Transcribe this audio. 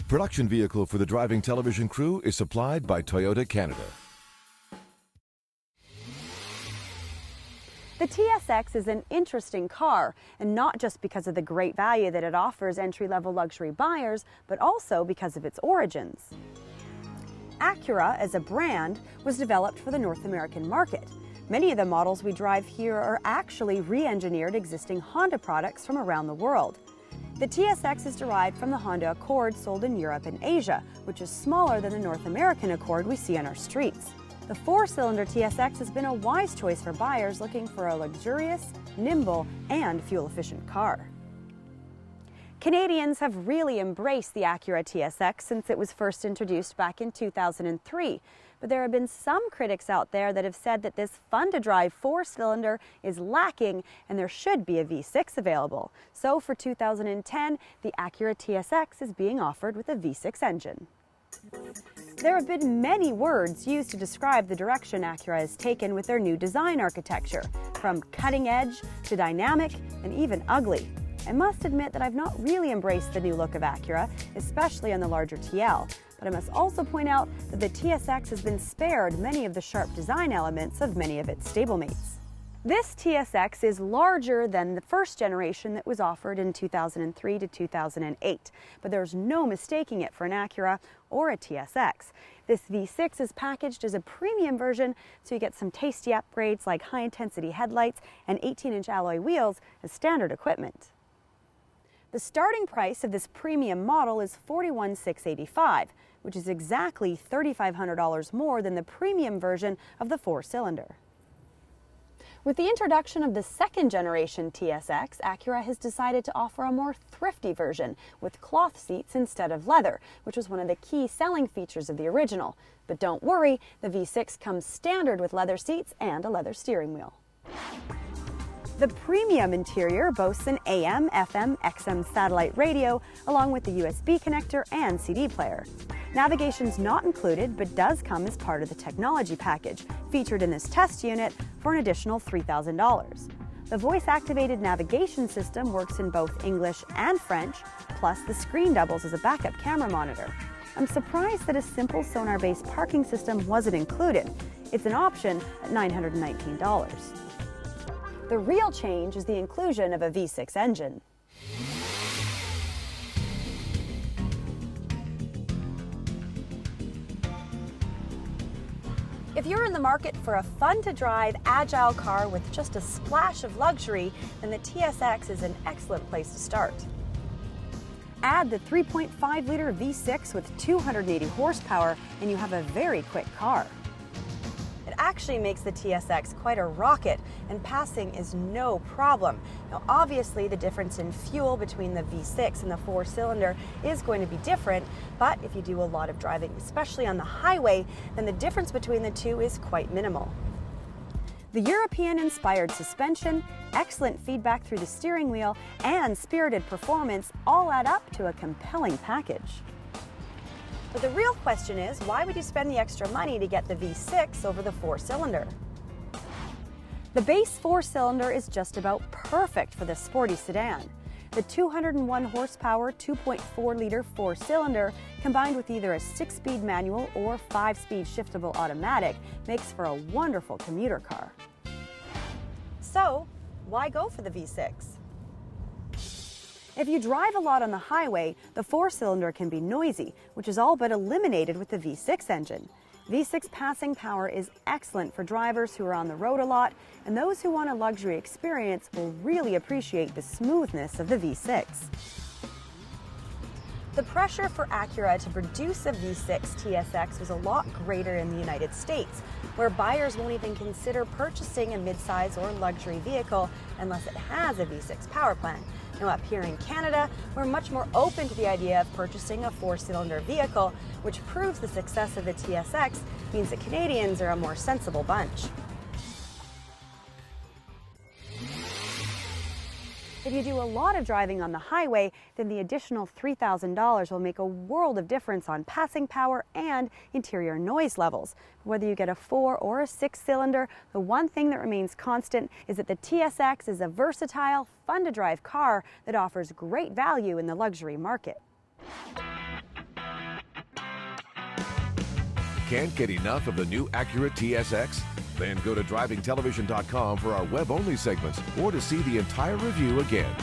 Production vehicle for the driving television crew is supplied by Toyota Canada. The TSX is an interesting car, and not just because of the great value that it offers entry-level luxury buyers, but also because of its origins. Acura, as a brand, was developed for the North American market. Many of the models we drive here are actually re-engineered existing Honda products from around the world. The TSX is derived from the Honda Accord sold in Europe and Asia, which is smaller than the North American Accord we see on our streets. The four-cylinder TSX has been a wise choice for buyers looking for a luxurious, nimble, and fuel-efficient car. Canadians have really embraced the Acura TSX since it was first introduced back in 2003, but there have been some critics out there that have said that this fun-to-drive four-cylinder is lacking and there should be a V6 available. So for 2010, the Acura TSX is being offered with a V6 engine. There have been many words used to describe the direction Acura has taken with their new design architecture, from cutting edge to dynamic and even ugly. I must admit that I've not really embraced the new look of Acura, especially on the larger TL, but I must also point out that the TSX has been spared many of the sharp design elements of many of its stablemates. This TSX is larger than the first generation that was offered in 2003 to 2008, but there's no mistaking it for an Acura or a TSX. This V6 is packaged as a premium version, so you get some tasty upgrades like high-intensity headlights and 18-inch alloy wheels as standard equipment. The starting price of this premium model is $41,685, which is exactly $3,500 more than the premium version of the four-cylinder. With the introduction of the second generation TSX, Acura has decided to offer a more thrifty version with cloth seats instead of leather, which was one of the key selling features of the original. But don't worry, the V6 comes standard with leather seats and a leather steering wheel. The premium interior boasts an AM, FM, XM satellite radio, along with the USB connector and CD player. Navigation's not included, but does come as part of the technology package, featured in this test unit for an additional $3,000. The voice-activated navigation system works in both English and French, plus the screen doubles as a backup camera monitor. I'm surprised that a simple sonar-based parking system wasn't included. It's an option at $919. The real change is the inclusion of a V6 engine. If you're in the market for a fun-to-drive, agile car with just a splash of luxury, then the TSX is an excellent place to start. Add the 3.5-liter V6 with 280 horsepower, and you have a very quick car. It actually makes the TSX quite a rocket, and passing is no problem. Now, obviously, the difference in fuel between the V6 and the four-cylinder is going to be different, but if you do a lot of driving, especially on the highway, then the difference between the two is quite minimal. The European-inspired suspension, excellent feedback through the steering wheel, and spirited performance all add up to a compelling package. But the real question is, why would you spend the extra money to get the V6 over the four-cylinder? The base four-cylinder is just about perfect for the sporty sedan. The 201 horsepower, 2.4-liter four-cylinder, combined with either a 6-speed manual or 5-speed shiftable automatic, makes for a wonderful commuter car. So, why go for the V6? If you drive a lot on the highway, the four-cylinder can be noisy, which is all but eliminated with the V6 engine. V6 passing power is excellent for drivers who are on the road a lot, and those who want a luxury experience will really appreciate the smoothness of the V6. The pressure for Acura to produce a V6 TSX was a lot greater in the United States, where buyers won't even consider purchasing a midsize or luxury vehicle unless it has a V6 power plant. Now, up here in Canada, we're much more open to the idea of purchasing a four-cylinder vehicle, which proves the success of the TSX means that Canadians are a more sensible bunch. If you do a lot of driving on the highway, then the additional $3,000 will make a world of difference on passing power and interior noise levels. Whether you get a 4 or a 6-cylinder, the one thing that remains constant is that the TSX is a versatile, fun-to-drive car that offers great value in the luxury market. Can't get enough of the new Acura TSX? Then go to drivingtelevision.com for our web-only segments or to see the entire review again.